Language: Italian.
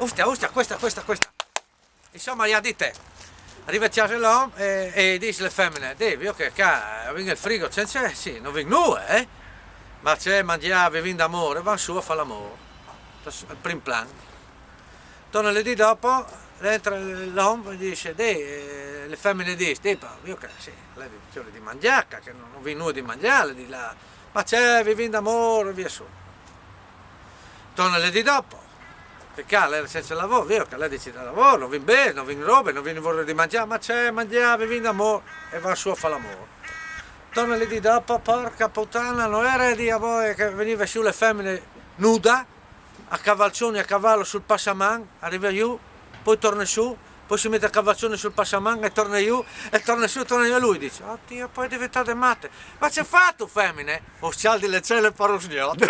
Ostia, questa. Insomma, gli ha di te. Arriva a casa l'uomo e dice alle femmine, devi, ok, venga il frigo, c'è, sì, non vengo nu, ma c'è, mangiare, vin d'amore, va su a fare l'amore. Il primo plan. Torna le di dopo, entra l'uomo e dice, le femmine dicono, ok, sì, lei dice di mangiare, che non vi nulla di mangiare, di là, ma c'è, vi vin d'amore, via su. Torna le di dopo. Che lei era senza lavoro, vero che lei dice da lavoro, non viene bene, non viene roba, non viene voglia di mangiare, ma c'è, mangiare, viene d'amore e va su a fare l'amore. Torna lì di dopo, porca puttana, non era di a voi che veniva su le femmine nuda, a cavalcioni a cavallo sul passaman, arriva giù, poi torna su, poi si mette a cavalcioni sul passaman e torna giù, e torna su, torna giù, e lui dice, oddio, poi diventate matte, ma c'è fatto femmine? O scialdi le celle parosgnate.